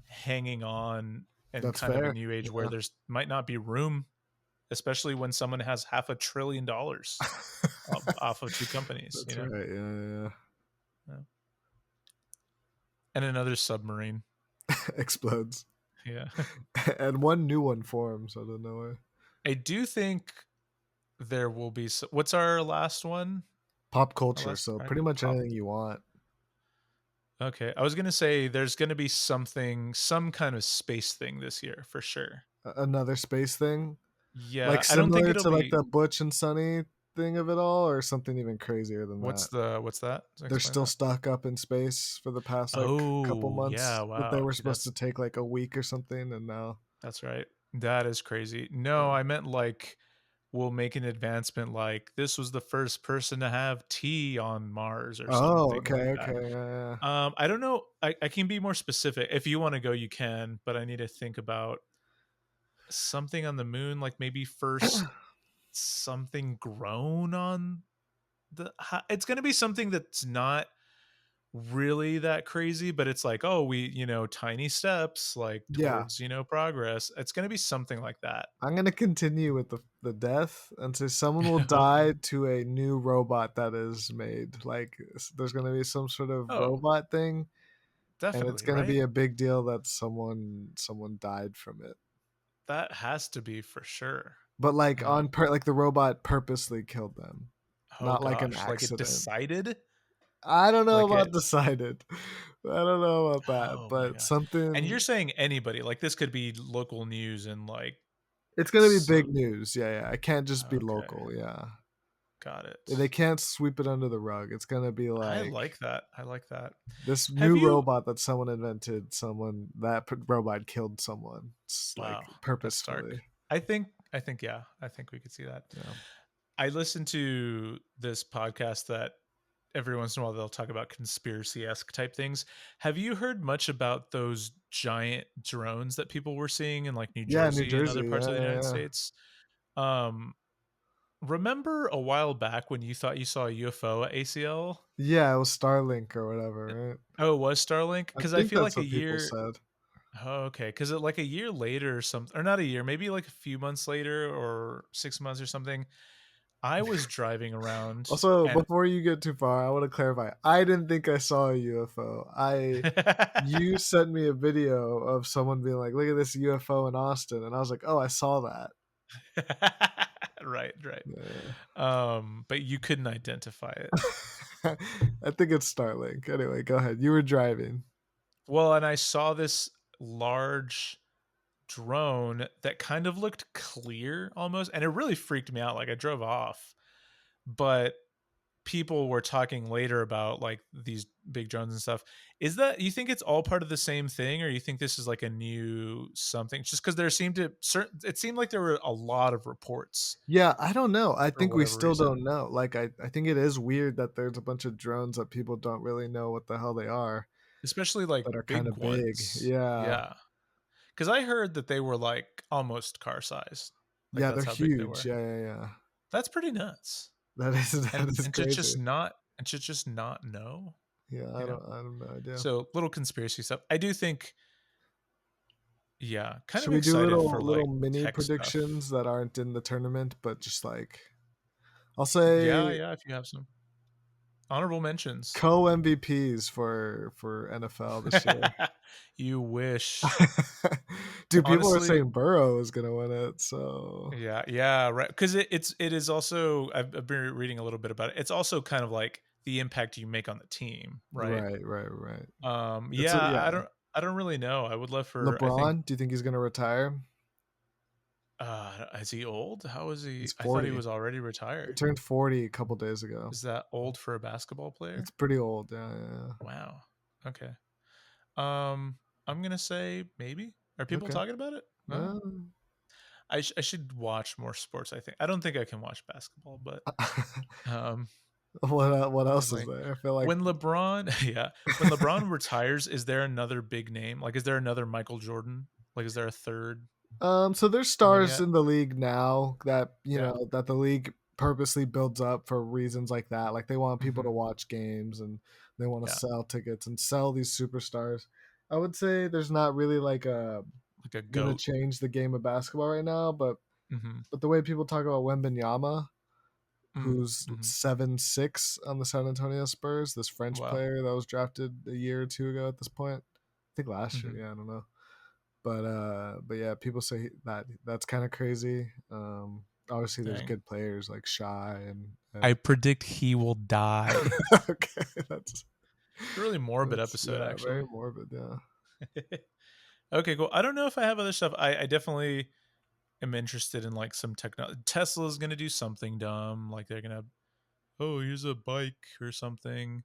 hanging on and That's kind fair. of a new age where there's might not be room, especially when someone has $500 billion off of 2 companies. That's right. Yeah. And another submarine explodes. Yeah. And one new one forms out of nowhere. I do think there will be. What's our last one? Pop culture. So pretty much anything you want. Okay. I was going to say there's going to be some kind of space thing this year for sure. Another space thing? Yeah. Like similar I don't think it'll to be... like the Butch and Sunny thing of it all, or something even crazier than what's that? What's that? They're still stuck up in space for the past couple months. Yeah, wow. But they were supposed to take like a week or something, and now... That's right. That is crazy. No, I meant like we'll make an advancement like this was the first person to have tea on Mars or something. Oh, okay, like okay. Yeah. I don't know. I can be more specific. If you want to go, you can, but I need to think about something on the moon, like maybe first something grown on the... It's going to be something that's not really that crazy, but it's like, oh, we tiny steps like towards progress. It's going to be something like that. I'm going to continue with the death and say someone will die to a new robot that is made. Like there's going to be some sort of robot thing, definitely, and it's going to be a big deal that someone died from it. That has to be for sure. But like like the robot purposely killed them, not like an accident. Like it decided. I don't know about decided. I don't know about that, but something. And you're saying anybody, like this could be local news and like it's gonna be big news. Yeah. I can't just be local. Yeah. Got it. They can't sweep it under the rug. It's gonna be like I like that. This new robot that someone invented. That robot killed someone. Like purposefully. I think yeah. I think we could see that. Yeah. I listened to this podcast that every once in a while they'll talk about conspiracy-esque type things. Have you heard much about those giant drones that people were seeing in like New Jersey and other parts of the United States? Remember a while back when you thought you saw a UFO at ACL? Yeah, it was Starlink or whatever, right? Oh, it was Starlink? Because I feel like a year... said. Oh, okay. Because like a year later or something, or not a year, maybe like a few months later or 6 months or something, I was driving around. Also, before you get too far, I want to clarify. I didn't think I saw a UFO. You sent me a video of someone being like, "Look at this UFO in Austin," and I was like, "Oh, I saw that." Right. Yeah. But you couldn't identify it. I think it's Starlink. Anyway, go ahead. You were driving. Well, and I saw this large drone that kind of looked clear almost, and it really freaked me out. Like I drove off, but people were talking later about like these big drones and stuff. Is that, you think it's all part of the same thing, or you think this is like a new something? Just because it seemed like there were a lot of reports. Yeah, I don't know. I For think we whatever still reason. don't know. Like I think it is weird that there's a bunch of drones that people don't really know what the hell they are, Especially like that are kind big of big. ones. Yeah. Yeah. Because I heard that they were like almost car sized. Like Yeah, that's they're how big they huge. were. Yeah. That's pretty nuts. That is that is And to just crazy. not know. Yeah, I have no idea. So little conspiracy stuff. I do think, yeah, kind Should of we do excited for little like mini tech stuff. predictions that aren't in the tournament, but just like I'll Yeah, say if you have some honorable mentions. co MVPs for NFL this year. You wish. Dude, people are Honestly, saying Burrow is gonna win it. So yeah, right. Because it is also, I've been reading a little bit about it. It's also kind of like the impact you make on the team, right? right. It's Yeah, yeah. I don't really know. I would love for, I think, LeBron. Do you think he's gonna retire? is he old? How is he? He's I thought he 40. was already He retired. turned 40 a couple days ago. Is that old for a basketball player? It's pretty old. Yeah. Wow. Okay. I'm gonna say maybe. Are people Okay. talking about it? No. I should watch more sports. I don't think I can watch basketball, but um, What else is like there? I feel like when LeBron, yeah, when LeBron retires, is there another big name? Like, is there another Michael Jordan? Like, is there a third so there's coming stars yet? in the league now that Yeah. that the league purposely builds up for reasons like that. Like they want people to Mm-hmm. watch games, and they want to Yeah. sell tickets and sell these superstars. I would say there's not really like a Like a gonna goat. change the game of basketball right now, but Mm-hmm. the way people talk about Wembanyama, who's Mm-hmm. 7'6" on the San Antonio Spurs, this French Wow. player that was drafted a year or two ago at this point. I think last year, Mm-hmm. yeah, I don't know. But yeah, people say that that's kind of crazy. Obviously there's Dang. good players like Shy and I predict he will die. okay, that's It's a really morbid episode, yeah, very actually. morbid, yeah. Okay, cool. I don't know if I have other stuff. I definitely am interested in like some technology. Tesla's gonna do something dumb, like they're gonna, oh, here's a bike or something.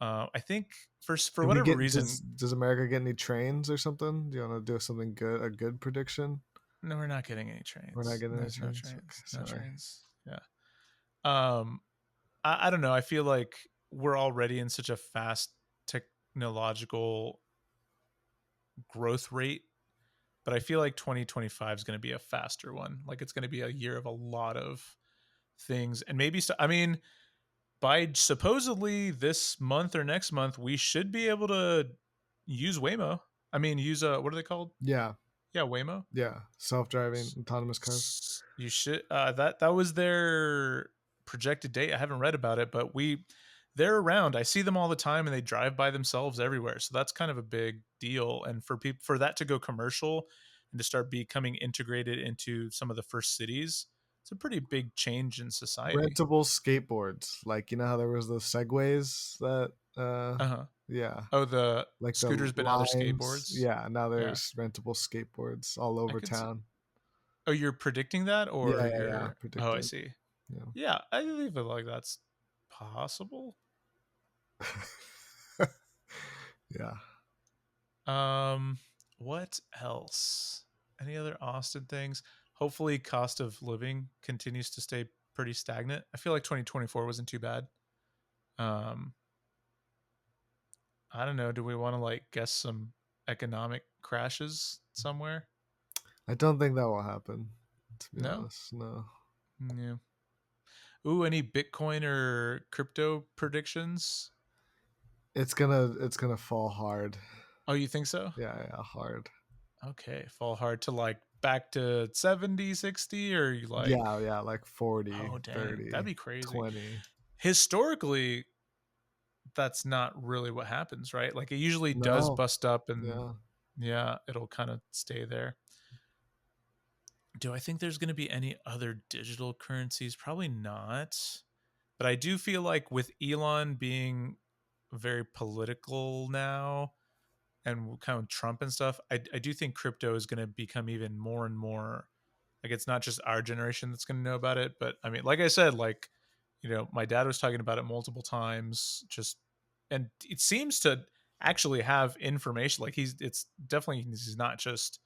I think for Do we whatever get reason, does America get any trains or something? Do you want to do something good, a good prediction? no, we're not getting any We're not trains. getting any There's no trains. trains. Okay, No sorry. trains. Yeah. Um, I don't know. I feel like we're already in such a fast technological growth rate, but I feel like 2025 is going to be a faster one. Like it's going to be a year of a lot of things, and maybe I mean, by supposedly this month or next month, we should be able to use Waymo. I mean, use what are they called? Yeah, Yeah, Waymo. self-driving autonomous cars. You should. That was their projected date. I haven't read about it, but they're around. I see them all the time, and they drive by themselves everywhere. So that's kind of a big deal. And for people, for that to go commercial and to start becoming integrated into some of the first cities, it's a pretty big change in society. Rentable skateboards, like you know how there was the segways that Uh-huh. yeah, Oh, the like the scooters, but now they're lines. skateboards. Yeah, now Yeah, there's rentable skateboards all I over could see. town. Oh, you're predicting that, or Yeah, you're? Oh, I predicting. see. Yeah. Yeah, I think that like that's possible. Yeah. What else? Any other Austin things? Hopefully, cost of living continues to stay pretty stagnant. I feel like 2024 wasn't too bad. Um, I don't know. Do we want to like guess some economic crashes somewhere? I don't think that will happen, to be No. honest. No. Yeah. Ooh, any Bitcoin or crypto predictions? It's gonna fall hard. Oh, you think so? Yeah, hard. Okay, fall hard to like back to 70, 60, or you like, Yeah, like 40, oh dang, 30, that'd be crazy. 20. Historically, that's not really what happens, right? Like it usually does No. bust up and Yeah. yeah, it'll kind of stay there. Do I think there's going to be any other digital currencies? Probably not. But I do feel like with Elon being very political now, and kind of Trump and stuff, I do think crypto is going to become even more and more like, it's not just our generation that's going to know about it, but I mean, like I said, like, my dad was talking about it multiple times, and it seems to actually have information. Like it's definitely, he's not just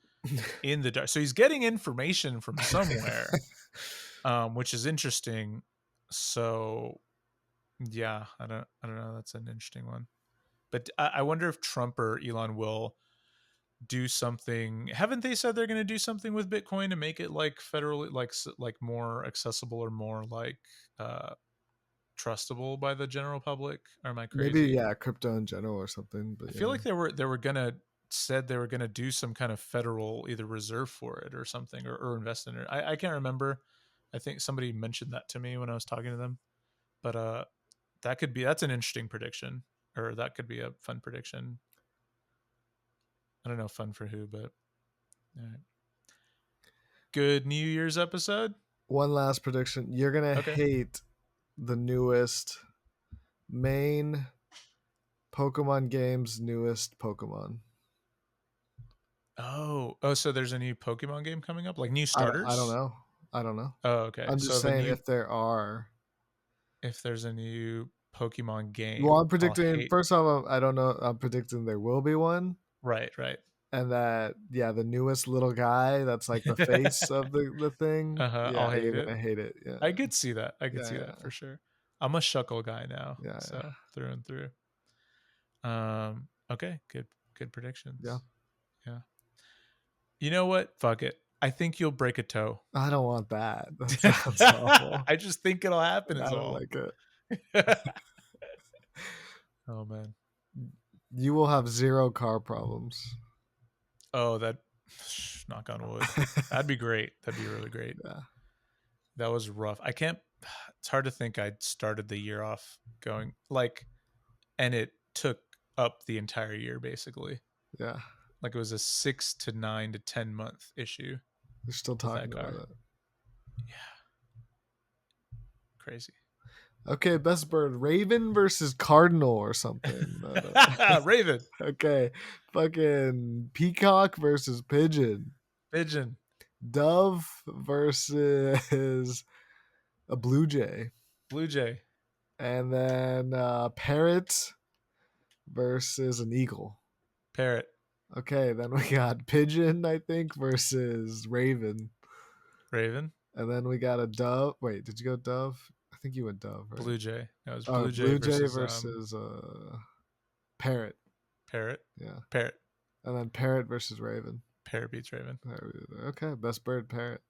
in the dark. So he's getting information from somewhere, which is interesting. So yeah, I don't know. That's an interesting one. But I wonder if Trump or Elon will do something. Haven't they said they're going to do something with Bitcoin to make it like federally, like more accessible or more like trustable by the general public? Or am I crazy? Maybe crypto in general or something. But I feel like they were gonna do some kind of federal either reserve for it or something, or invest in it. I can't remember. I think somebody mentioned that to me when I was talking to them. But that's an interesting prediction, or that could be a fun prediction. I don't know, fun for who, but all right. Good New Year's episode. One last prediction. You're gonna hate the newest main Pokemon game's newest Pokemon. Oh, so there's a new Pokemon game coming up, like new starters? I don't know. Oh, okay. I'm just saying if there's a new Pokemon game. Well, I'm predicting, first off, I don't know. I'm predicting there will be one. Right. And that, the newest little guy that's like the face of the thing. I'll hate you're it. gonna hate it. Yeah, I could see that. I could see that for sure. I'm a Shuckle guy now. So through and through. Okay. Good predictions. Yeah. You know what? Fuck it. I think you'll break a toe. I don't want that. That sounds awful. I just think it'll happen. I don't like it. Oh man. You will have zero car problems. Oh, knock on wood. That'd be great. That'd be really great. Yeah. That was rough. It's hard to think I started the year off going and it took up the entire year basically. Yeah. Like it was a 6 to 9 to 10 month issue. They're still talking about it. Yeah. Crazy. Okay, best bird. Raven versus Cardinal or something. Raven. Okay. Fucking Peacock versus Pigeon. Pigeon. Dove versus a Blue Jay. Blue Jay. And then Parrot versus an Eagle. Parrot. Okay, then we got Pigeon, I think, versus Raven. Raven. And then we got a Dove. Wait, did you go Dove? I think you went Dove, right? Blue Jay. That was Blue Jay versus Parrot. Parrot. Yeah. Parrot. And then Parrot versus Raven. Parrot beats Raven. Okay, best bird, Parrot.